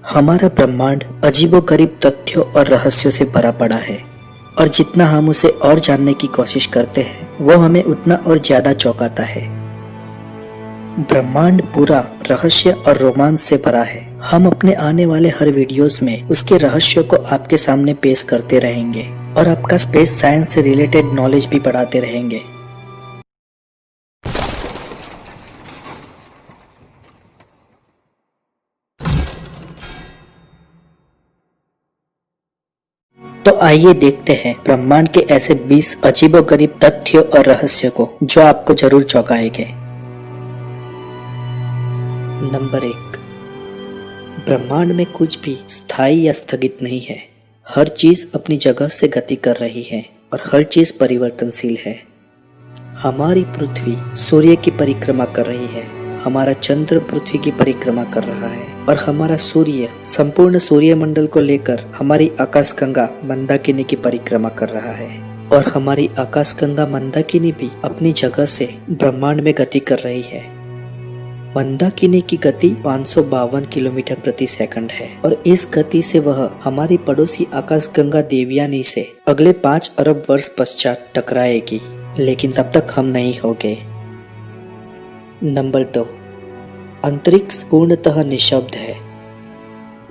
हमारा ब्रह्मांड अजीबोगरीब तथ्यों और रहस्यों से भरा पड़ा है और जितना हम उसे और जानने की कोशिश करते हैं वो हमें उतना और ज्यादा चौंकाता है। ब्रह्मांड पूरा रहस्य और रोमांच से भरा है। हम अपने आने वाले हर वीडियोस में उसके रहस्यों को आपके सामने पेश करते रहेंगे और आपका स्पेस साइंस से रिलेटेड नॉलेज भी बढ़ाते रहेंगे। तो आइए देखते हैं ब्रह्मांड के ऐसे 20 अजीबोगरीब तथ्यों और रहस्यों को जो आपको जरूर चौंकाएंगे। नंबर 1, ब्रह्मांड में कुछ भी स्थायी या स्थगित नहीं है। हर चीज अपनी जगह से गति कर रही है और हर चीज परिवर्तनशील है। हमारी पृथ्वी सूर्य की परिक्रमा कर रही है, हमारा चंद्र पृथ्वी की परिक्रमा कर रहा है और हमारा सूर्य संपूर्ण सूर्यमंडल को लेकर हमारी आकाशगंगा मंदाकिनी की परिक्रमा कर रहा है और हमारी आकाशगंगा मंदाकिनी भी अपनी जगह से ब्रह्मांड में गति कर रही है। मंदाकिनी की गति 552 किलोमीटर प्रति सेकंड है और इस गति से वह हमारी पड़ोसी आकाशगंगा देवयानी से अगले 5 अरब वर्ष पश्चात टकराएगी, लेकिन तब तक हम नहीं होंगे। नंबर 2, अंतरिक्ष पूर्णतः निशब्द है।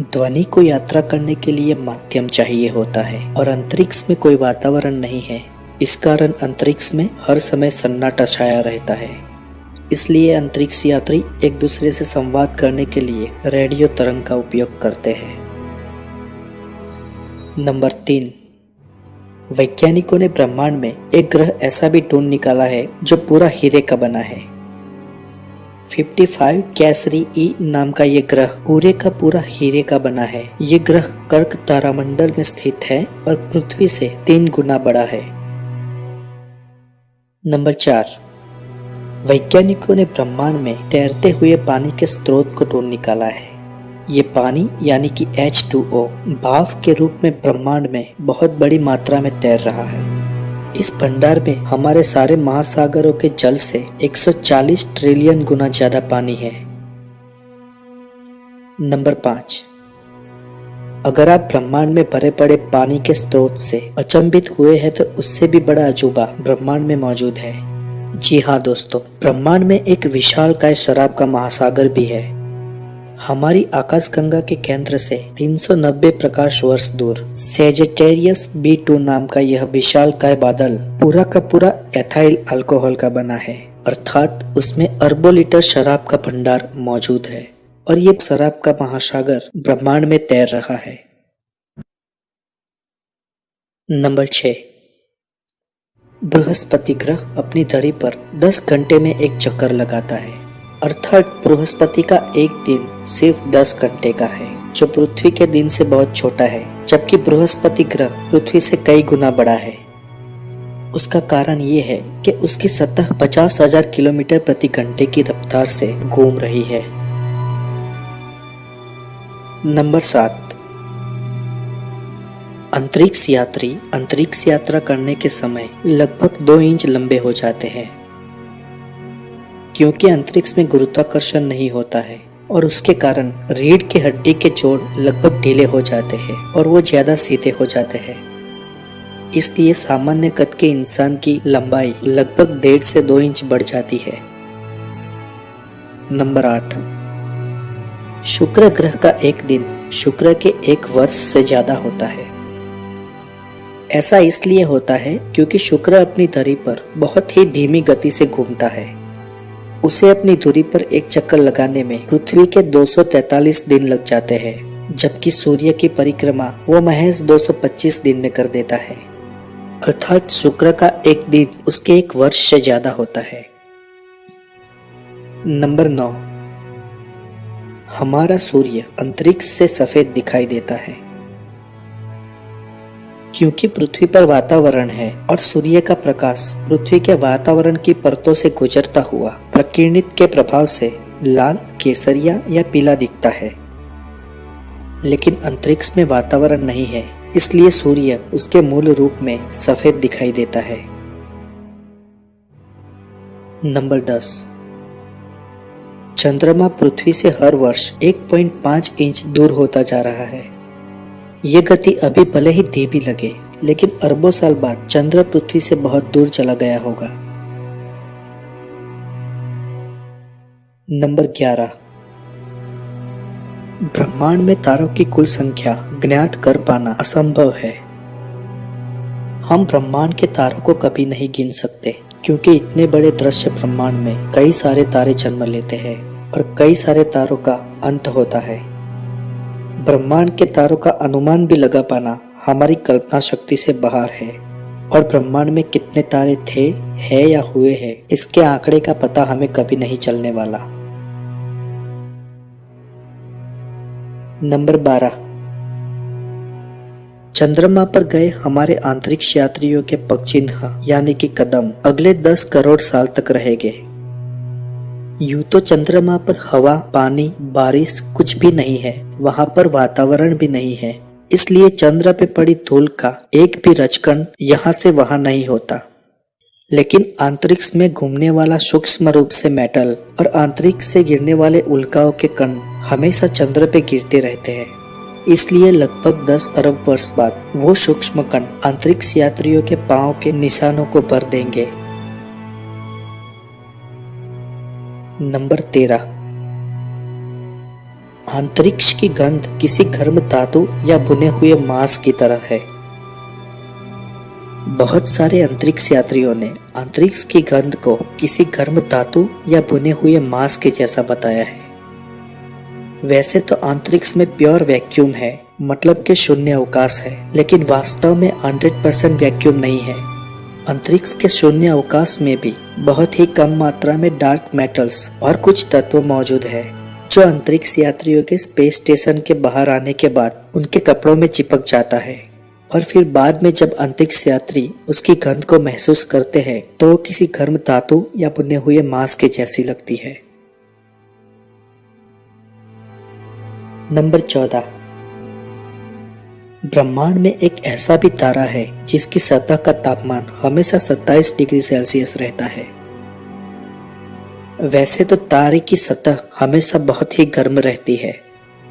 ध्वनि को यात्रा करने के लिए माध्यम चाहिए होता है और अंतरिक्ष में कोई वातावरण नहीं है। इस कारण अंतरिक्ष में हर समय सन्नाटा छाया रहता है। इसलिए अंतरिक्ष यात्री एक दूसरे से संवाद करने के लिए रेडियो तरंग का उपयोग करते हैं। नंबर 3, वैज्ञानिकों ने ब्रह्मांड में एक ग्रह ऐसा भी ढूंढ निकाला है जो पूरा हीरे का बना है। 55 कैसरी ई नाम का ये ग्रह पूरे का पूरा हीरे का बना है। ये ग्रह कर्क तारामंडल में स्थित है और पृथ्वी से 3 गुना बड़ा है। नंबर 4, वैज्ञानिकों ने ब्रह्मांड में तैरते हुए पानी के स्रोत को ढूंढ निकाला है। ये पानी यानी कि H2O भाप के रूप में ब्रह्मांड में बहुत बड़ी मात्रा में तैर रहा है। इस भंडार में हमारे सारे महासागरों के जल से 140 ट्रिलियन गुना ज्यादा पानी है। नंबर 5, अगर आप ब्रह्मांड में भरे पड़े पानी के स्रोत से अचंभित हुए हैं तो उससे भी बड़ा अजूबा ब्रह्मांड में मौजूद है। जी हाँ दोस्तों, ब्रह्मांड में एक विशालकाय शराब का महासागर भी है। हमारी आकाशगंगा के केंद्र से 390 प्रकाश वर्ष दूर सेजिटेरियस B2 नाम का यह विशालकाय बादल पूरा का पूरा एथाइल अल्कोहल का बना है, अर्थात उसमें अरबों लीटर शराब का भंडार मौजूद है और ये शराब का महासागर ब्रह्मांड में तैर रहा है। नंबर 6, बृहस्पति ग्रह अपनी धरी पर 10 घंटे में एक चक्कर लगाता है, अर्थात बृहस्पति का एक दिन सिर्फ 10 घंटे का है, जो पृथ्वी के दिन से बहुत छोटा है, जबकि बृहस्पति ग्रह पृथ्वी से कई गुना बड़ा है। उसका कारण ये है कि उसकी सतह 50,000 किलोमीटर प्रति घंटे की रफ्तार से घूम रही है। नंबर 7, अंतरिक्ष यात्री अंतरिक्ष यात्रा करने के समय लगभग 2 इंच लंबे हो जाते हैं, क्योंकि अंतरिक्ष में गुरुत्वाकर्षण नहीं होता है और उसके कारण रीढ़ की हड्डी के जोड़ लगभग ढीले हो जाते हैं और वो ज्यादा सीधे हो जाते हैं। इसलिए सामान्य कद के इंसान की लंबाई लगभग 1.5 से 2 इंच बढ़ जाती है। नंबर 8, शुक्र ग्रह का एक दिन शुक्र के 1 वर्ष से ज्यादा होता है। ऐसा इसलिए होता है क्योंकि शुक्र अपनी धरी पर बहुत ही धीमी गति से घूमता है। उसे अपनी धुरी पर एक चक्कर लगाने में पृथ्वी के 243 दिन लग जाते हैं, जबकि सूर्य की परिक्रमा वो महज 225 दिन में कर देता है, अर्थात शुक्र का एक दिन उसके 1 वर्ष से ज्यादा होता है। नंबर 9, हमारा सूर्य अंतरिक्ष से सफेद दिखाई देता है क्योंकि पृथ्वी पर वातावरण है और सूर्य का प्रकाश पृथ्वी के वातावरण की परतों से गुजरता हुआ प्रकिरणित के प्रभाव से लाल, केसरिया या पीला दिखता है। लेकिन अंतरिक्ष में वातावरण नहीं है, इसलिए सूर्य उसके मूल रूप में सफेद दिखाई देता है। नंबर 10, चंद्रमा पृथ्वी से हर वर्ष 1.5 इंच दूर होता जा रहा है। ये गति अभी भले ही धीमी लगे, लेकिन अरबों साल बाद चंद्र पृथ्वी से बहुत दूर चला गया होगा। नंबर 11। ब्रह्मांड में तारों की कुल संख्या ज्ञात कर पाना असंभव है। हम ब्रह्मांड के तारों को कभी नहीं गिन सकते, क्योंकि इतने बड़े दृश्य ब्रह्मांड में कई सारे तारे जन्म लेते हैं और कई सारे तारों का अंत होता है। ब्रह्मांड के तारों का अनुमान भी लगा पाना हमारी कल्पना शक्ति से बाहर है, और ब्रह्मांड में कितने तारे थे, है या हुए हैं, इसके आंकड़े का पता हमें कभी नहीं चलने वाला। नंबर 12। चंद्रमा पर गए हमारे अंतरिक्ष यात्रियों के पगचिन्ह यानी कि कदम अगले 10 करोड़ साल तक रहेंगे। यूं तो चंद्रमा पर हवा, पानी, बारिश कुछ भी नहीं है, वहां पर वातावरण भी नहीं है, इसलिए चंद्र पे पड़ी धूल का एक भी रजकण यहाँ से वहां नहीं होता। लेकिन अंतरिक्ष में घूमने वाला सूक्ष्म रूप से मेटल और अंतरिक्ष से गिरने वाले उल्काओं के कण हमेशा चंद्र पे गिरते रहते हैं, इसलिए लगभग 10 अरब वर्ष बाद वो सूक्ष्म कण अंतरिक्ष यात्रियों के पांव के निशानों को भर देंगे। नंबर 13। अंतरिक्ष की गंध किसी गर्म धातु या भुने हुए मांस की तरह है। बहुत सारे अंतरिक्ष यात्रियों ने अंतरिक्ष की गंध को किसी गर्म धातु या भुने हुए मांस के जैसा बताया है। वैसे तो अंतरिक्ष में प्योर वैक्यूम है, मतलब के शून्य अवकाश है, लेकिन वास्तव में 100% वैक्यूम नहीं है। अंतरिक्ष के शून्य अवकाश में भी बहुत ही कम मात्रा में डार्क मेटल्स और कुछ तत्व मौजूद है, जो अंतरिक्ष यात्रियों के स्पेस स्टेशन के बाहर आने के बाद उनके कपड़ों में चिपक जाता है, और फिर बाद में जब अंतरिक्ष यात्री उसकी गंध को महसूस करते हैं तो वो किसी गर्म धातु या भुने हुए मांस के जैसी लगती है। नंबर 14। ब्रह्मांड में एक ऐसा भी तारा है जिसकी सतह का तापमान हमेशा 27 डिग्री सेल्सियस रहता है। वैसे तो तारे की सतह हमेशा बहुत ही गर्म रहती है।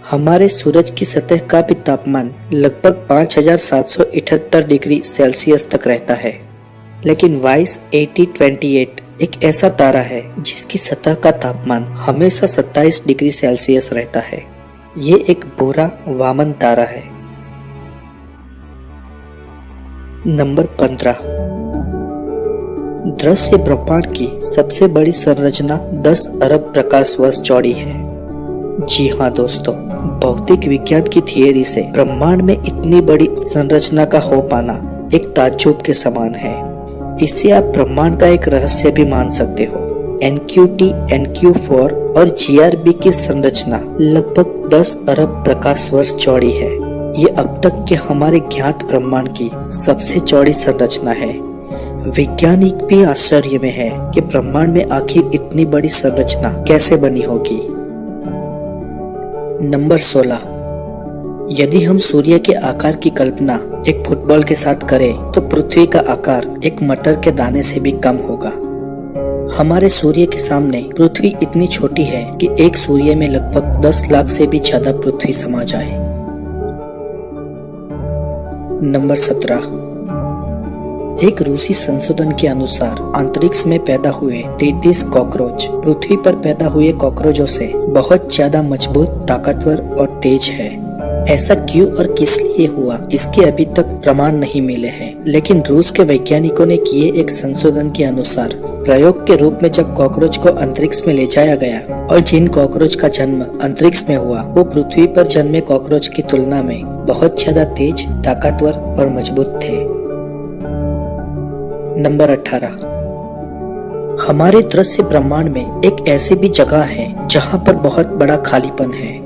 हमारे सूरज की सतह का भी तापमान लगभग 5778 डिग्री सेल्सियस तक रहता है, लेकिन वाइस 8028 एक ऐसा तारा है जिसकी सतह का तापमान हमेशा 27 डिग्री सेल्सियस रहता है। ये एक भूरा वामन तारा है। नंबर 15। दृश्य ब्रह्मांड की सबसे बड़ी संरचना 10 अरब प्रकाश वर्ष चौड़ी है। जी हाँ दोस्तों, भौतिक विज्ञान की थियरी से ब्रह्मांड में इतनी बड़ी संरचना का हो पाना एक ताज्जुब के समान है। इससे आप ब्रह्मांड का एक रहस्य भी मान सकते हो। NQT, NQ4 और GRB की संरचना लगभग 10 अरब प्रकाश वर्ष चौड़ी है। ये अब तक के हमारे ज्ञात ब्रह्मांड की सबसे चौड़ी संरचना है। वैज्ञानिक भी आश्चर्य में है कि ब्रह्मांड में आखिर इतनी बड़ी संरचना कैसे बनी होगी। नंबर 16। यदि हम सूर्य के आकार की कल्पना एक फुटबॉल के साथ करें तो पृथ्वी का आकार एक मटर के दाने से भी कम होगा। हमारे सूर्य के सामने पृथ्वी इतनी छोटी है कि एक सूर्य में लगभग 10 लाख से भी ज्यादा पृथ्वी समा जाए। नंबर 17। एक रूसी संशोधन के अनुसार अंतरिक्ष में पैदा हुए 33 कॉकरोच पृथ्वी पर पैदा हुए कॉकरोचों से बहुत ज्यादा मजबूत, ताकतवर और तेज है। ऐसा क्यों और किस लिए हुआ, इसके अभी तक प्रमाण नहीं मिले हैं, लेकिन रूस के वैज्ञानिकों ने किए एक संशोधन के अनुसार प्रयोग के रूप में जब कॉकरोच को अंतरिक्ष में ले जाया गया और जिन कॉकरोच का जन्म अंतरिक्ष में हुआ वो पृथ्वी पर जन्मे कॉकरोच की तुलना में बहुत ज्यादा तेज, ताकतवर और मजबूत थे। नंबर 18। हमारे दृश्य ब्रह्मांड में एक ऐसी भी जगह है जहाँ पर बहुत बड़ा खालीपन है।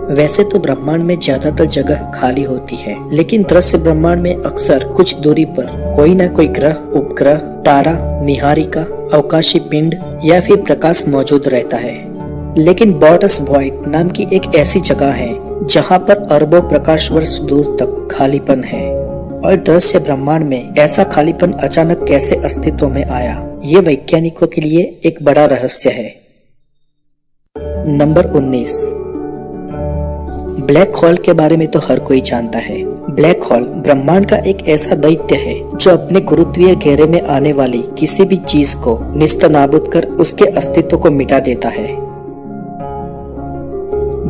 वैसे तो ब्रह्मांड में ज्यादातर जगह खाली होती है, लेकिन दृश्य ब्रह्मांड में अक्सर कुछ दूरी पर कोई न कोई ग्रह, उपग्रह, तारा, निहारिका, अवकाशी पिंड या फिर प्रकाश मौजूद रहता है। लेकिन बॉर्डस वॉइड नाम की एक ऐसी जगह है जहाँ पर अरबों प्रकाश वर्ष दूर तक खालीपन है। और दृश्य ब्रह्मांड में ऐसा खालीपन अचानक कैसे अस्तित्व में आया, ये वैज्ञानिकों के लिए एक बड़ा रहस्य है। नंबर 19। ब्लैक होल के बारे में तो हर कोई जानता है। ब्लैक होल ब्रह्मांड का एक ऐसा दैत्य है जो अपने गुरुत्वीय घेरे में आने वाली किसी भी चीज को निस्तनाबूद कर उसके अस्तित्व को मिटा देता है।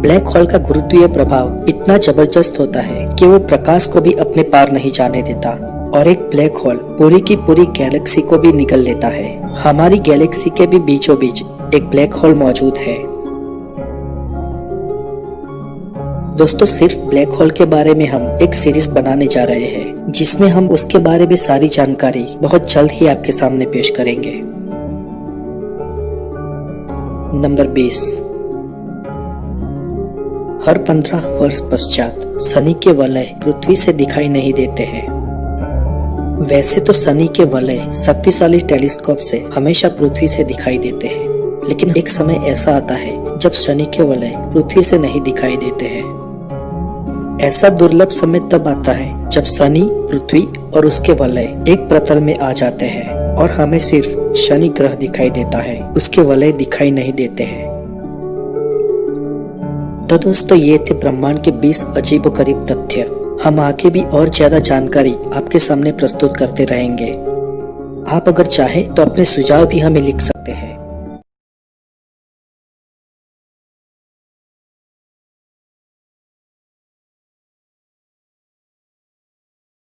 ब्लैक होल का गुरुत्वीय प्रभाव इतना जबरदस्त होता है कि वो प्रकाश को भी अपने पार नहीं जाने देता और एक ब्लैक होल पूरी की पूरी गैलेक्सी को भी निगल लेता है। हमारी गैलेक्सी के भी बीचों बीच एक ब्लैक होल मौजूद है। दोस्तों, सिर्फ ब्लैक होल के बारे में हम एक सीरीज बनाने जा रहे हैं जिसमें हम उसके बारे में सारी जानकारी बहुत जल्द ही आपके सामने पेश करेंगे। नंबर 20। हर 15 वर्ष पश्चात शनि के वलय पृथ्वी से दिखाई नहीं देते हैं। वैसे तो शनि के वलय शक्तिशाली टेलीस्कोप से हमेशा पृथ्वी से दिखाई देते हैं, लेकिन एक समय ऐसा आता है जब शनि के वलय पृथ्वी से नहीं दिखाई देते हैं। ऐसा दुर्लभ समय तब आता है जब शनि, पृथ्वी और उसके वलय एक प्रतल में आ जाते हैं और हमें सिर्फ शनि ग्रह दिखाई देता है, उसके वलय दिखाई नहीं देते हैं। तो दोस्तों, ये थे ब्रह्मांड के 20 अजीबोगरीब तथ्य। हम आगे भी और ज्यादा जानकारी आपके सामने प्रस्तुत करते रहेंगे। आप अगर चाहें तो अपने सुझाव भी हमें लिख सकते हैं।